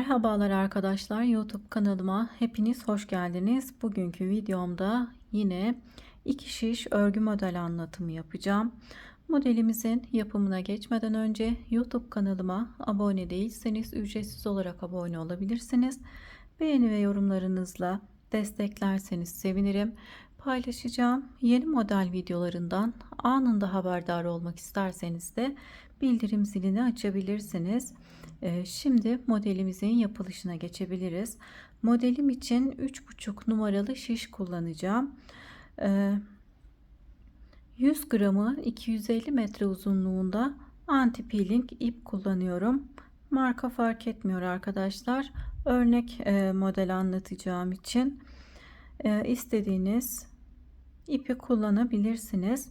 Merhabalar arkadaşlar, YouTube kanalıma hepiniz hoş geldiniz. Bugünkü videomda yine iki şiş örgü model anlatımı yapacağım. Modelimizin yapımına geçmeden önce YouTube kanalıma abone değilseniz ücretsiz olarak abone olabilirsiniz. Beğeni ve yorumlarınızla desteklerseniz sevinirim. Paylaşacağım yeni model videolarından anında haberdar olmak isterseniz de bildirim zilini açabilirsiniz. Şimdi modelimizin yapılışına geçebiliriz. Modelim için 3,5 numaralı şiş kullanacağım. 100 gramı 250 metre uzunluğunda anti peeling ip kullanıyorum. Marka fark etmiyor arkadaşlar. Örnek model anlatacağım için istediğiniz ipi kullanabilirsiniz.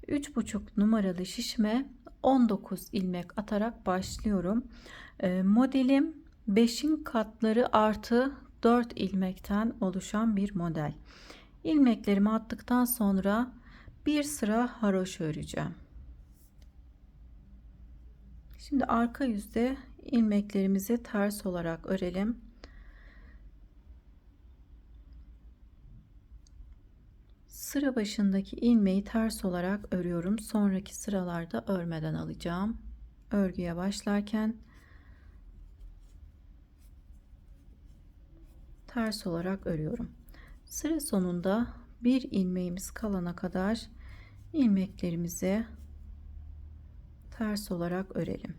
3,5 numaralı şişime 19 ilmek atarak başlıyorum. Modelim 5'in katları artı 4 ilmekten oluşan bir model. İlmeklerimi attıktan sonra bir sıra haroşa öreceğim. Şimdi arka yüzde ilmeklerimizi ters olarak örelim. Sıra başındaki ilmeği ters olarak örüyorum. Sonraki sıralarda örmeden alacağım. Örgüye başlarken ters olarak örüyorum. Sıra sonunda bir ilmeğimiz kalana kadar ilmeklerimizi ters olarak örelim.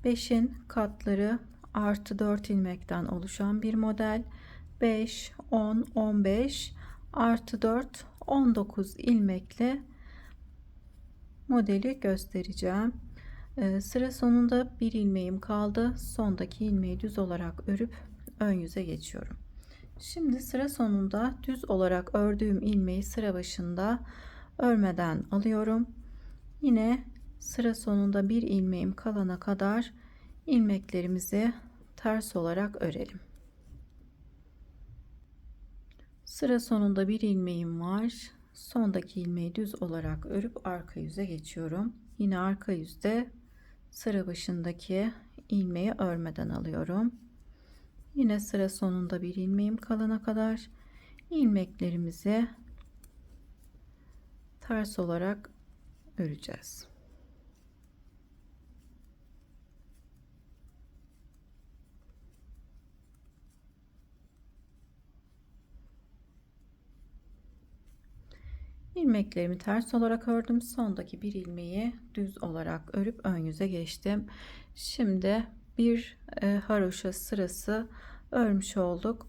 5'in katları artı 4 ilmekten oluşan bir model. 5, 10, 15 artı 4, 19 ilmekle modeli göstereceğim. Sıra sonunda bir ilmeğim kaldı. Sondaki ilmeği düz olarak örüp ön yüze geçiyorum. Şimdi sıra sonunda düz olarak ördüğüm ilmeği sıra başında örmeden alıyorum. Yine sıra sonunda bir ilmeğim kalana kadar ilmeklerimizi ters olarak örelim. Sıra sonunda bir ilmeğim var. Sondaki ilmeği düz olarak örüp arka yüze geçiyorum. Yine arka yüzde sıra başındaki ilmeği örmeden alıyorum. Yine sıra sonunda bir ilmeğim kalana kadar ilmeklerimizi ters olarak öreceğiz. İlmeklerimi ters olarak ördüm. Sondaki bir ilmeği düz olarak örüp ön yüze geçtim. Şimdi bir haroşa sırası örmüş olduk.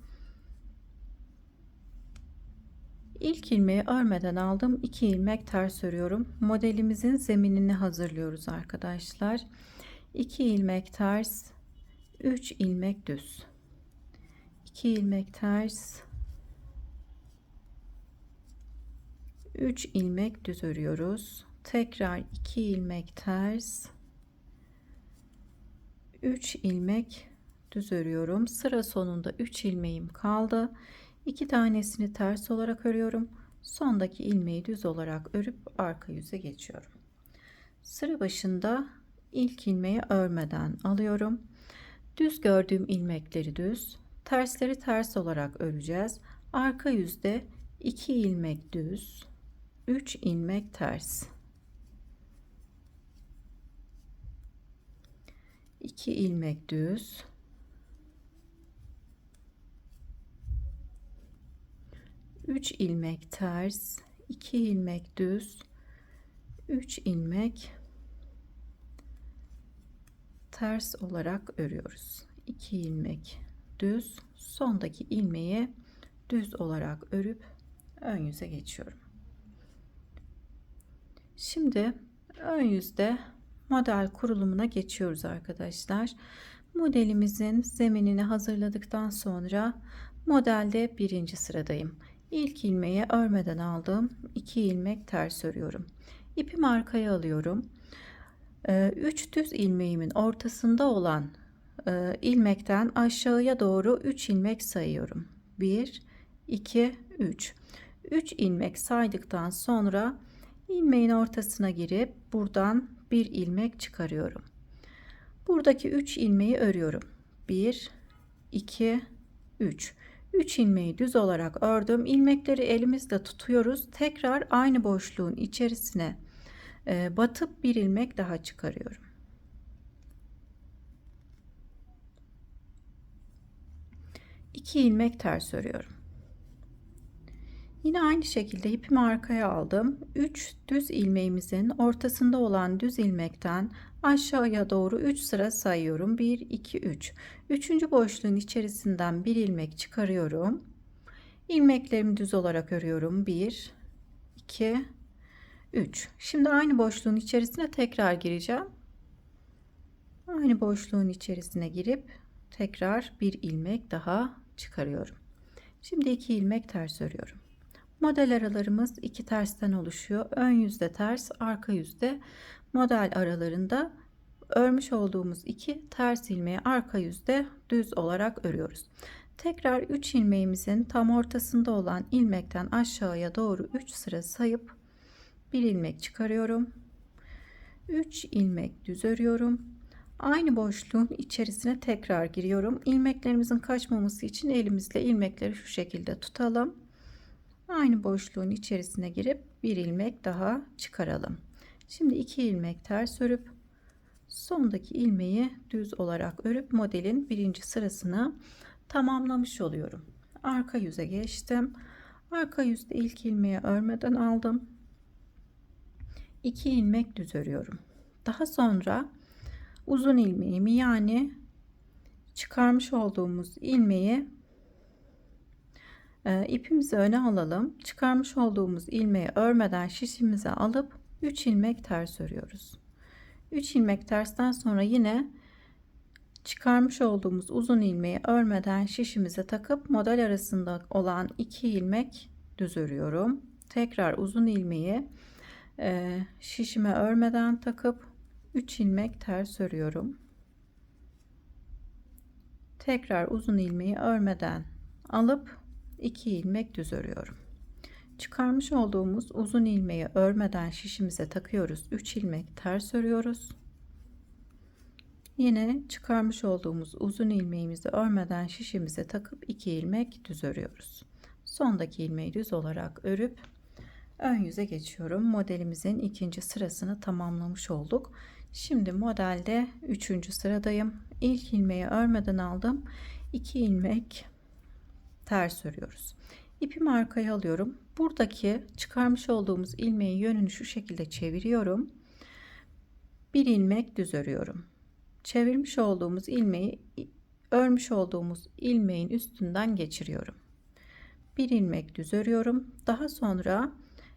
İlk ilmeği örmeden aldım. 2 ilmek ters örüyorum. Modelimizin zeminini hazırlıyoruz arkadaşlar. 2 ilmek ters, 3 ilmek düz. 2 ilmek ters, 3 ilmek düz örüyoruz. Tekrar 2 ilmek ters, 3 ilmek düz örüyorum. Sıra sonunda 3 ilmeğim kaldı. 2 tanesini ters olarak örüyorum. Sondaki ilmeği düz olarak örüp arka yüze geçiyorum. Sıra başında ilk ilmeği örmeden alıyorum. Düz gördüğüm ilmekleri düz, tersleri ters olarak öreceğiz. Arka yüzde 2 ilmek düz, 3 ilmek ters. 2 ilmek düz, 3 ilmek ters, 2 ilmek düz, 3 ilmek ters olarak örüyoruz. 2 ilmek düz, sondaki ilmeği düz olarak örüp ön yüze geçiyorum. Şimdi ön yüzde model kurulumuna geçiyoruz arkadaşlar. Modelimizin zeminini hazırladıktan sonra modelde birinci sıradayım. İlk ilmeği örmeden aldım. 2 ilmek ters örüyorum. İpimi arkaya alıyorum. 3 düz ilmeğimin ortasında olan ilmekten aşağıya doğru 3 ilmek sayıyorum. 1, 2, 3. 3 ilmek saydıktan sonra ilmeğin ortasına girip buradan bir ilmek çıkarıyorum. Buradaki 3 ilmeği örüyorum. 1, 2, 3. 3 ilmeği düz olarak ördüm. İlmekleri elimizde tutuyoruz. Tekrar aynı boşluğun içerisine batıp bir ilmek daha çıkarıyorum. İki ilmek ters örüyorum. Yine aynı şekilde ipimi arkaya aldım. 3 düz ilmeğimizin ortasında olan düz ilmekten aşağıya doğru 3 sıra sayıyorum. 1, 2, 3. Üçüncü boşluğun içerisinden bir ilmek çıkarıyorum. İlmeklerimi düz olarak örüyorum. 1, 2, 3. Şimdi aynı boşluğun içerisine tekrar gireceğim. Aynı boşluğun içerisine girip tekrar bir ilmek daha çıkarıyorum. Şimdi 2 ilmek ters örüyorum. Model aralarımız iki tersten oluşuyor. Ön yüzde ters, arka yüzde model aralarında örmüş olduğumuz iki ters ilmeği arka yüzde düz olarak örüyoruz. Tekrar 3 ilmeğimizin tam ortasında olan ilmekten aşağıya doğru 3 sıra sayıp bir ilmek çıkarıyorum. 3 ilmek düz örüyorum. Aynı boşluğun içerisine tekrar giriyorum. İlmeklerimizin kaçmaması için elimizle ilmekleri şu şekilde tutalım. Aynı boşluğun içerisine girip bir ilmek daha çıkaralım. Şimdi 2 ilmek ters örüp sondaki ilmeği düz olarak örüp modelin birinci sırasını tamamlamış oluyorum. Arka yüze geçtim. Arka yüzde ilk ilmeği örmeden aldım. 2 ilmek düz örüyorum. Daha sonra uzun ilmeğimi, yani çıkarmış olduğumuz ilmeği ipimizi öne alalım. Çıkarmış olduğumuz ilmeği örmeden şişimize alıp 3 ilmek ters örüyoruz. 3 ilmek tersten sonra yine çıkarmış olduğumuz uzun ilmeği örmeden şişimize takıp model arasında olan 2 ilmek düz örüyorum. Tekrar uzun ilmeği şişime örmeden takıp 3 ilmek ters örüyorum. Tekrar uzun ilmeği örmeden alıp 2 ilmek düz örüyorum. Çıkarmış olduğumuz uzun ilmeği örmeden şişimize takıyoruz. 3 ilmek ters örüyoruz. Yine çıkarmış olduğumuz uzun ilmeğimizi örmeden şişimize takıp 2 ilmek düz örüyoruz. Sondaki ilmeği düz olarak örüp ön yüze geçiyorum. Modelimizin ikinci sırasını tamamlamış olduk. Şimdi modelde 3. sıradayım. İlk ilmeği örmeden aldım. 2 ilmek ters örüyoruz. İpimi arkaya alıyorum. Buradaki çıkarmış olduğumuz ilmeğin yönünü şu şekilde çeviriyorum. Bir ilmek düz örüyorum. Çevirmiş olduğumuz ilmeği örmüş olduğumuz ilmeğin üstünden geçiriyorum. Bir ilmek düz örüyorum. Daha sonra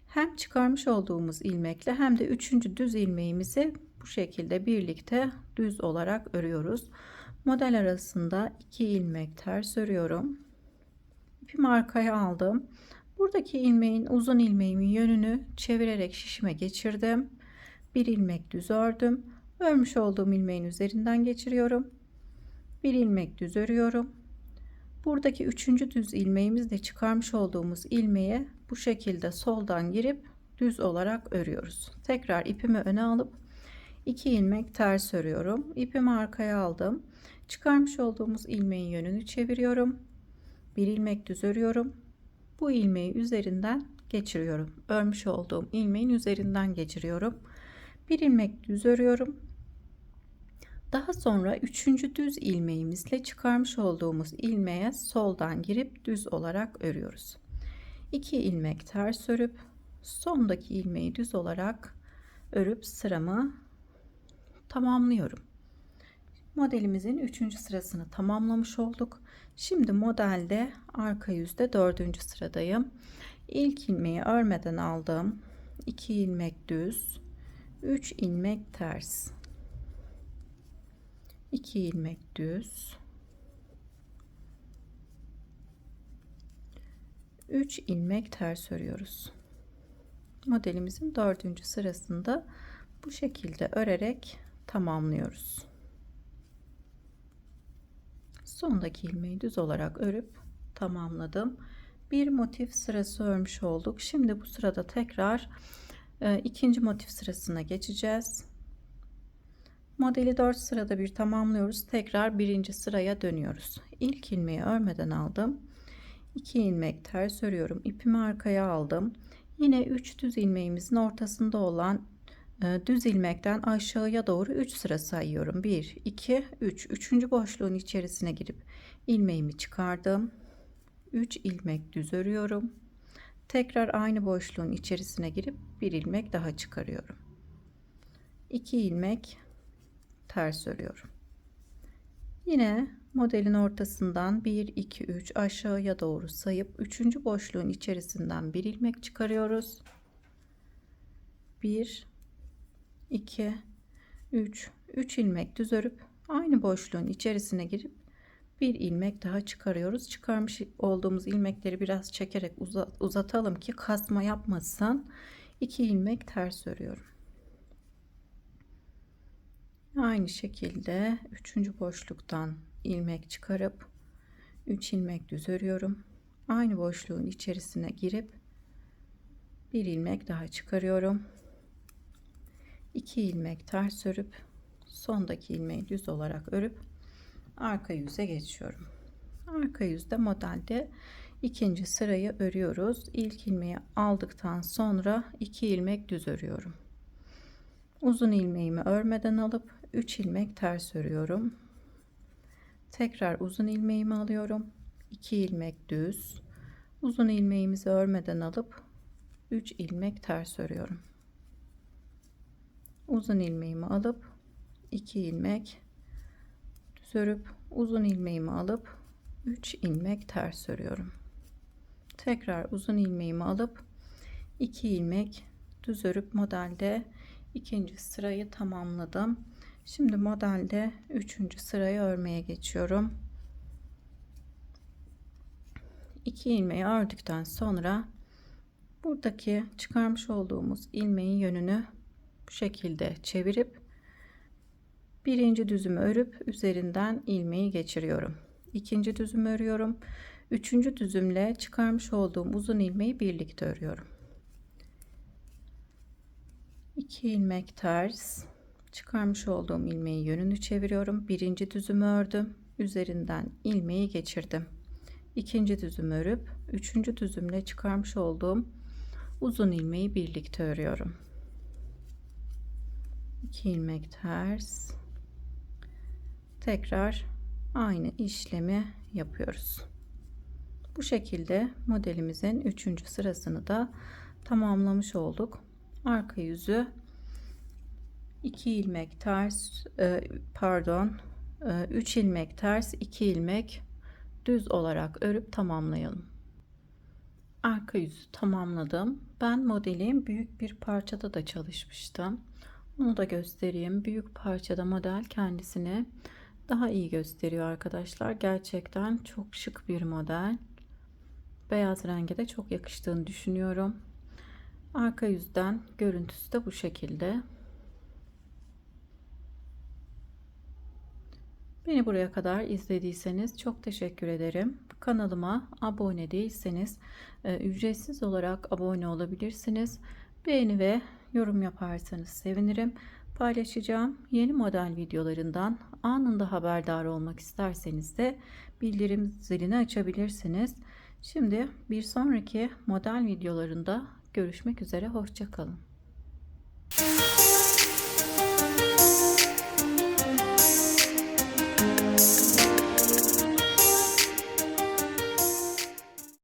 hem çıkarmış olduğumuz ilmekle hem de 3. düz ilmeğimizi bu şekilde birlikte düz olarak örüyoruz. Model arasında 2 ilmek ters örüyorum. İpimi arkaya aldım. Buradaki ilmeğin, uzun ilmeğimin yönünü çevirerek şişime geçirdim. Bir ilmek düz ördüm. Örmüş olduğum ilmeğin üzerinden geçiriyorum. Bir ilmek düz örüyorum. Buradaki 3. düz ilmeğimizle çıkarmış olduğumuz ilmeğe bu şekilde soldan girip düz olarak örüyoruz. Tekrar ipimi öne alıp 2 ilmek ters örüyorum. İpimi arkaya aldım. Çıkarmış olduğumuz ilmeğin yönünü çeviriyorum. Bir ilmek düz örüyorum. Bu ilmeği üzerinden geçiriyorum. Örmüş olduğum ilmeğin üzerinden geçiriyorum. Bir ilmek düz örüyorum. Daha sonra 3. düz ilmeğimizle çıkarmış olduğumuz ilmeğe soldan girip düz olarak örüyoruz. 2 ilmek ters örüp sondaki ilmeği düz olarak örüp sıramı tamamlıyorum. Modelimizin 3. sırasını tamamlamış olduk. Şimdi modelde arka yüzde 4. sıradayım. İlk ilmeği örmeden aldım. 2 ilmek düz, 3 ilmek ters. 2 ilmek düz, 3 ilmek ters örüyoruz. Modelimizin 4. sırasında bu şekilde örerek tamamlıyoruz. Sondaki ilmeği düz olarak örüp tamamladım. Bir motif sırası örmüş olduk. Şimdi bu sırada tekrar ikinci motif sırasına geçeceğiz. Modeli 4 sırada bir tamamlıyoruz. Tekrar birinci sıraya dönüyoruz. İlk ilmeği örmeden aldım. 2 ilmek ters örüyorum. İpimi arkaya aldım. Yine 3 düz ilmeğimizin ortasında olan düz ilmekten aşağıya doğru 3 sıra sayıyorum. 1 2 3. Üçüncü boşluğun içerisine girip ilmeğimi çıkardım. 3 ilmek düz örüyorum. Tekrar aynı boşluğun içerisine girip bir ilmek daha çıkarıyorum. 2 ilmek ters örüyorum. Yine modelin ortasından 1 2 3 aşağıya doğru sayıp 3. boşluğun içerisinden bir ilmek çıkarıyoruz. 1 2 3 ilmek düz örüp aynı boşluğun içerisine girip bir ilmek daha çıkarıyoruz. Çıkarmış olduğumuz ilmekleri biraz çekerek uzatalım ki kasma yapmasın. 2 ilmek ters örüyorum. Aynı şekilde 3. boşluktan ilmek çıkarıp 3 ilmek düz örüyorum. Aynı boşluğun içerisine girip bir ilmek daha çıkarıyorum. 2 ilmek ters örüp sondaki ilmeği düz olarak örüp arka yüze geçiyorum. Arka yüzde modelde ikinci sırayı örüyoruz. İlk ilmeği aldıktan sonra 2 ilmek düz örüyorum. Uzun ilmeğimi örmeden alıp 3 ilmek ters örüyorum. Tekrar uzun ilmeğimi alıyorum. 2 ilmek düz. Uzun ilmeğimizi örmeden alıp 3 ilmek ters örüyorum. Uzun ilmeğimi alıp 2 ilmek düz örüp uzun ilmeğimi alıp 3 ilmek ters örüyorum. Tekrar uzun ilmeğimi alıp 2 ilmek düz örüp modelde ikinci sırayı tamamladım. Şimdi modelde 3. sırayı örmeye geçiyorum. 2 ilmeği ördükten sonra buradaki çıkarmış olduğumuz ilmeğin yönünü bu şekilde çevirip birinci düzümü örüp üzerinden ilmeği geçiriyorum. İkinci düzümü örüyorum. Üçüncü düzümle çıkarmış olduğum uzun ilmeği birlikte örüyorum. 2 ilmek ters, çıkarmış olduğum ilmeğin yönünü çeviriyorum. Birinci düzümü ördüm. Üzerinden ilmeği geçirdim. İkinci düzümü örüp üçüncü düzümle çıkarmış olduğum uzun ilmeği birlikte örüyorum. 2 ilmek ters, tekrar aynı işlemi yapıyoruz. Bu şekilde modelimizin 3. sırasını da tamamlamış olduk. Arka yüzü 2 ilmek ters, 3 ilmek ters, 2 ilmek düz olarak örüp tamamlayalım. Arka yüzü tamamladım. Ben modelin büyük bir parçada da çalışmıştım. Onu da göstereyim. Büyük parçada model kendisini daha iyi gösteriyor arkadaşlar. Gerçekten çok şık bir model. Beyaz renge de çok yakıştığını düşünüyorum. Arka yüzden görüntüsü de bu şekilde. Beni buraya kadar izlediyseniz çok teşekkür ederim. Kanalıma abone değilseniz ücretsiz olarak abone olabilirsiniz. Beğeni ve yorum yaparsanız sevinirim. Paylaşacağım yeni model videolarından anında haberdar olmak isterseniz de bildirim zilini açabilirsiniz. Şimdi bir sonraki model videolarında görüşmek üzere. Hoşça kalın.